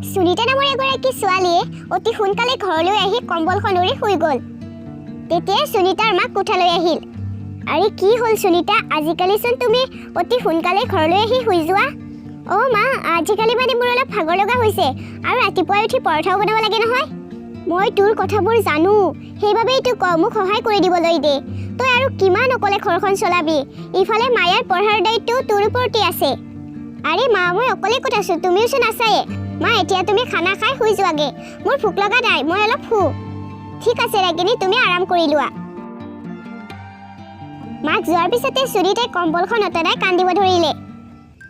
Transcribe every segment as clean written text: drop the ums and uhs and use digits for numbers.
সুনিতা নামৰ এগৰাকী ছোৱালীয়ে অতি সোনকালে ঘৰলৈ আহি কম্বলখন উৰি শুই গ'ল। তেতিয়া সুনিতাৰ মাক কোঠালৈ আহিল। আৰে কি হ'ল সুনিতা, আজিকালিচোন তুমি অতি সোনকালে ঘৰলৈ আহি শুই যোৱা? অ' মা, আজিকালি মানে মোৰ অলপ ভাগৰ লগা হৈছে আৰু ৰাতিপুৱাই উঠি পৰঠাও বনাব লাগে নহয়। মই তোৰ কথাবোৰ জানো, সেইবাবেই তোক মোক সহায় কৰি দিবলৈ দে। তই আৰু কিমান অকলে ঘৰখন চলাবি? ইফালে মায়াৰ পঢ়াৰ দায়িত্বও তোৰ ওপৰতে আছে। আৰে মা, মই অকলে ক'ত আছোঁ, তুমিওচোন আছায়ে। মা, এতিয়া তুমি খানা খাই শুই যোৱাগে, মোৰ ভোক লগা নাই, মই অলপ শু। ঠিক আছে ৰাগিনী, তুমি আৰাম কৰি লোৱা। মাক যোৱাৰ পিছতে সুনিতাই কম্বলখন অতৰাই কান্দিব ধৰিলে।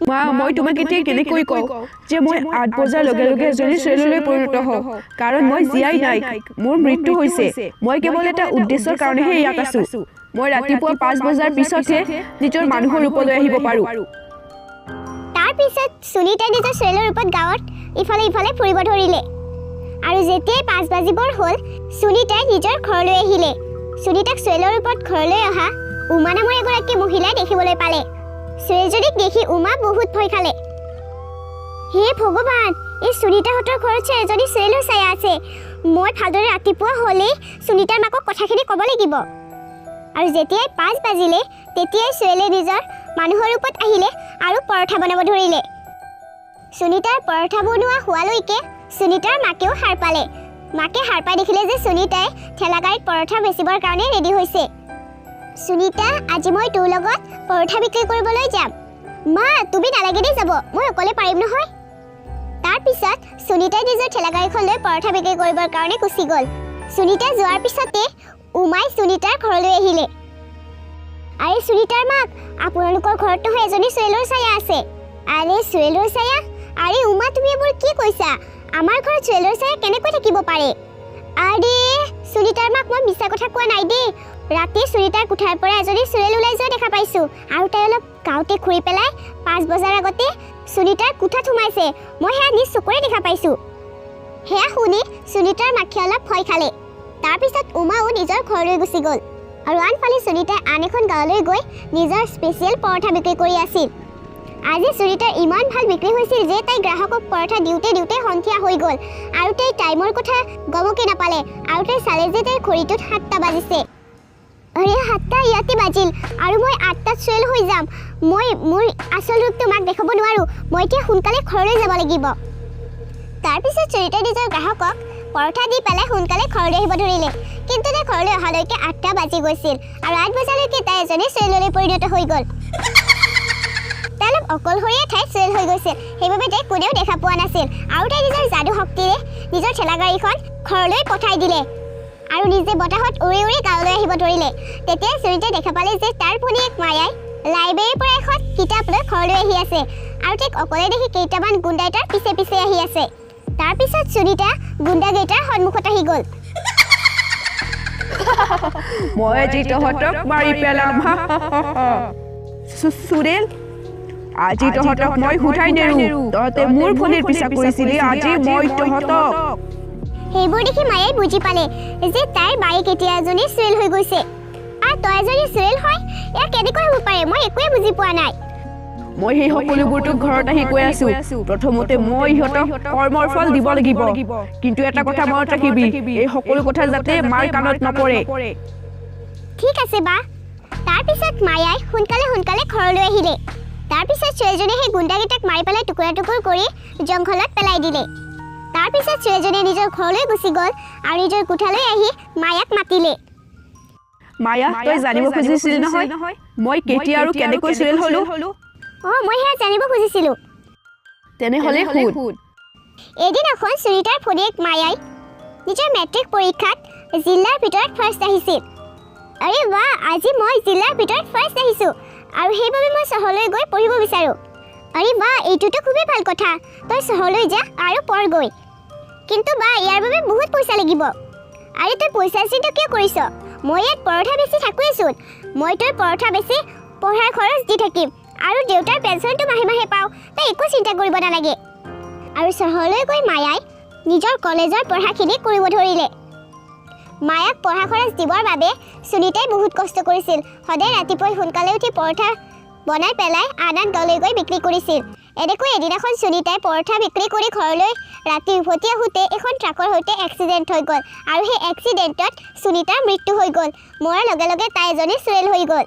মা, মই তোমাক এতিয়া কেনেকৈ কওঁ যে মই 8 বজাৰ লগে লগে এজনী ছোৱালীলৈ পৰিণত হওঁ, কাৰণ মই জীয়াই নাই, মোৰ মৃত্যু হৈছে। মই কেৱল এটা উদ্দেশ্যৰ কাৰণেহে ইয়াত আছোঁ। মই ৰাতিপুৱা 5 বজাৰ পিছতহে নিজৰ মানুহৰ ৰূপলৈ আহিব পাৰোঁ। তাৰ পিছত সুনিতাই নিজৰ ছোৱালীৰ ৰূপত গাঁৱত ইফালে ইফালে ফুৰিব ধৰিলে। আৰু যেতিয়াই 5 বাজিবৰ হ'ল, সুনিতাই নিজৰ ঘৰলৈ আহিলে। সুনিতাক ছোৱালীৰ ৰূপত ঘৰলৈ অহা উমা নামৰ এগৰাকী মহিলাই দেখিবলৈ পালে। ছোৱালীজনীক দেখি উমা বহুত ভয় খালে। হে ভগৱান, এই সুনিতাহঁতৰ ঘৰত এজনী ছোৱালীৰ ছায়া আছে। মই ভালদৰে ৰাতিপুৱা হ'লেই সুনিতাৰ মাকক কথাখিনি ক'ব লাগিব। আৰু যেতিয়াই 5 বাজিলে, তেতিয়াই ছোৱালীয়ে নিজৰ মানুহৰ ৰূপত আহিলে আৰু পৰঠা বনাব ধৰিলে। সুনিতাৰ পৰঠা বনোৱা হোৱালৈকে সুনিতাৰ মাকেও সাৰ পালে। মাকে সাৰ পাই দেখিলে যে সুনিতাই ঠেলাগাড়ীত পৰঠা বেচিবৰ কাৰণে ৰেডি হৈছে। সুনিতা, আজি মই তোৰ লগত পৰঠা বিক্ৰী কৰিবলৈ যাম। মা, তুমি নালাগে দেই যাব, মই অকলে পাৰিম নহয়। তাৰ পিছত সুনিতাই নিজৰ ঠেলাগাড়ীখন লৈ পৰঠা বিক্ৰী কৰিবৰ কাৰণে গুচি গ'ল। সুনিতা যোৱাৰ পিছতে উমাই সুনিতাৰ ঘৰলৈ আহিলে। আৰে সুনিতাৰ মাক, আপোনালোকৰ ঘৰত নহয় এজনী ছোৱালীৰ ছায়া আছে। আৰে ছোৱালীৰ ছায়া? আৰে উমা, তুমি এইবোৰ কি কৈছা? আমাৰ ঘৰত ছোৱালীৰ ছায়া কেনেকৈ থাকিব পাৰে? আৰে সুনিতাৰ মাক, মই মিছা কথা কোৱা নাই দেই। ৰাতি সুনিতাৰ কোঠাৰ পৰা এজনী ছোৱালী ওলাই যোৱা দেখা পাইছোঁ, আৰু তাই অলপ গাঁৱতে ঘূৰি পেলাই 5 বজাৰ আগতে সুনিতাৰ কোঠাত সোমাইছে। মই সেয়া নিজ চকুৰে দেখা পাইছোঁ। সেয়া শুনি সুনিতাৰ মাকে অলপ ভয় খালে। তাৰপিছত উমাও নিজৰ ঘৰলৈ গুচি গ'ল। আৰু আনফালে সুনিতাই আন এখন গাঁৱলৈ গৈ নিজৰ স্পেচিয়েল পৰঠা বিক্ৰী কৰি আছিল। আজি সুনিতাৰ ইমান ভাল বিক্ৰী হৈছিল যে তাই গ্ৰাহকক পৰঠা দিওঁতে দিওঁতে সন্ধিয়া হৈ গ'ল, আৰু তাই টাইমৰ কথা গমকে নাপালে। আৰু তাই চালে যে তাইৰ ঘড়ীটোত 7টা বাজিছে। আৰে 7টা ইয়াতে বাজিল, আৰু মই 8টাত ছোৱালী হৈ যাম। মই মোৰ আচল ৰূপটো মাক দেখাব নোৱাৰোঁ। মই এতিয়া সোনকালে ঘৰলৈ যাব লাগিব। তাৰপিছত সুনিতাই নিজৰ গ্ৰাহকক পৰঠা দি পেলাই সোনকালে ঘৰলৈ আহিব ধৰিলে। কিন্তু তাই ঘৰলৈ অহালৈকে 8টা বাজি গৈছিল, আৰু 8 বজালৈকে তাই এজনী ছোৱালীলৈ পৰিণত হৈ গ'ল। তাই অলপ অকলশৰীয়া ঠাইত ছোৱালী হৈ গৈছিল, সেইবাবে তাইক কোনেও দেখা পোৱা নাছিল। আৰু তাই নিজৰ যাদু শক্তিৰে নিজৰ ঠেলাগাড়ীখন ঘৰলৈ পঠাই দিলে আৰু নিজে বতাহত উৰি উৰি গাঁৱলৈ আহিব ধৰিলে। তেতিয়া সুনিতাই দেখা পালে যে তাৰ ভনীয়েক মায়াই লাইব্ৰেৰীৰ পৰা এখন কিতাপ লৈ ঘৰলৈ আহি আছে, আৰু তাইক অকলে দেখি কেইটামান গুণ্ডাই তাৰ পিছে পিছে আহি আছে। তাৰপিছত সুনিতা গুণ্ডাকেইটাৰ সন্মুখত আহি গ'ল। মই আজি তহঁতক মাৰি পেলাম। সুৰেল, আজি তহঁতক মই উঠাই নেৰো। তহঁতে মোৰ ভনীৰ পিছা কৰিছিলি, আজি মই তহঁতক। সেইবোৰ দেখি মায়াই বুজি পালে যে তাইৰ বায়েক এতিয়া এজনী ছোৱালী হৈ গৈছে। আৰু তই এজনী ছোৱালী হয়, এয়া কেনেকৈ হ'ব পাৰে? মই একোৱে বুজি পোৱা নাই। মই সেই সকলোবোৰ তোক ঘৰত আহি কৈ আছোঁ। প্ৰথমতে মই ইহঁতক কৰ্মৰ ফল দিব লাগিব, কিন্তু এটা কথা মনত ৰাখিবি, এই সকলো কথা যাতে মাৰ কাণত নপৰে। ঠিক আছে বা। তাৰপিছত মায়াই সোনকালে সোনকালে ঘৰলৈ আহিলে। তাৰপিছত ছোৱালীজনীয়ে সেই গুণ্ডাকেইটাক মাৰি পেলাই টুকুৰা টুকুৰ কৰি জংঘলত পেলাই দিলে। তাৰপিছত ছোৱালীজনীয়ে নিজৰ ঘৰলৈ গুচি গ'ল আৰু নিজৰ কোঠালৈ আহি মায়াক মাতিলে। মায়া, তই জানিব খুজিছিলি নহয় মই কেতিয়া আৰু কেনেকৈ ছোৱালী হ'লো? অঁ, মই সেয়া জানিব খুজিছিলোঁ। তেনেহ'লে শুন। এদিনাখন সুনিতাৰ ভনীয়েক মায়াই নিজৰ মেট্ৰিক পৰীক্ষাত জিলাৰ ভিতৰত ফাৰ্ষ্ট আহিছিল। আৰে বাহ, আজি মই জিলাৰ ভিতৰত ফাৰ্ষ্ট আহিছোঁ, আৰু সেইবাবে মই চহৰলৈ গৈ পঢ়িব বিচাৰোঁ। আৰে বাহ, এইটোতো খুবেই ভাল কথা। তই চহৰলৈ যা আৰু পঢ়গৈ। কিন্তু বা, ইয়াৰ বাবে বহুত পইচা লাগিব। আৰে তই পইচাৰ চিন্তা কিয় কৰিছ? মই ইয়াত পৰঠা বেচি থাকোঁৱেচোন। মই তোৰ পৰঠা বেচি পঢ়াৰ খৰচ দি থাকিম, আৰু দেউতাৰ পেঞ্চনটো মাহে মাহে পাওঁ। তই একো চিন্তা কৰিব নালাগে। আৰু চহৰলৈ গৈ মায়াই নিজৰ কলেজৰ পঢ়াখিনি কৰিব ধৰিলে। মায়াক পঢ়া খৰচ দিবৰ বাবে সুনিতাই বহুত কষ্ট কৰিছিল। সদায় ৰাতিপুৱাই সোনকালে উঠি পৰঠা বনাই পেলাই আন আন গাঁৱলৈ গৈ বিক্ৰী কৰিছিল। এনেকৈ এদিনাখন সুনীতাই পৰঠা বিক্ৰী কৰি ঘৰলৈ ৰাতি উভতি আহোঁতে এখন ট্ৰাকৰ সৈতে এক্সিডেণ্ট হৈ গ'ল আৰু সেই এক্সিডেণ্টত সুনীতাৰ মৃত্যু হৈ গ'ল। মৰাৰ লগে লগে তাই এজনী চুৰেল হৈ গ'ল।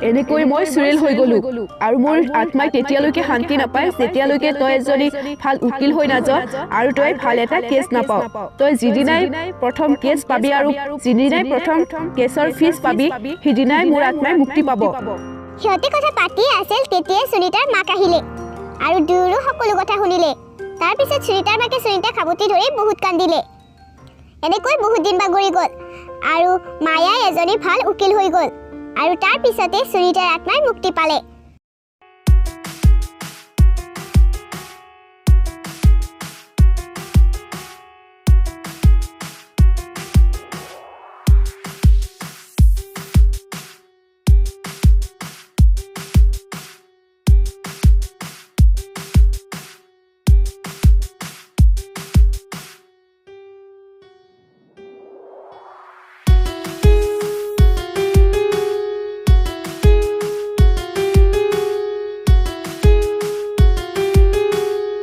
এনেকৈ মই চুৰেল হৈ গ'লো আৰু মোৰ আত্মাই তেতিয়ালৈকে শান্তি নাপায় যেতিয়ালৈকে তই এজনী ভাল উকিল হৈ নাযাৱ আৰু তই ভাল এটা কেছ নাপাৱ। তই যিদিনাই প্ৰথম কেছ পাবি আৰু যিদিনাই প্ৰথম কেছৰ ফিজ পাবি সিদিনাই মোৰ আত্মাই মুক্তি পাব। সিহঁতে কথা পাতি আছিল তেতিয়াই সুনীতাৰ মাক আহিলে আৰু দুয়ো সকলো কথা শুনিলে। তাৰপিছত সুনীতাৰ মাকে সুনীতাক সাবতি ধৰি বহুত কান্দিলে। এনেকৈ বহুত দিন বাগৰি গ'ল আৰু মায়াই এজনী ভাল উকিল হৈ গ'ল আৰু তাৰ পিছতে সুনীতাৰ আত্মাই মুক্তি পালে।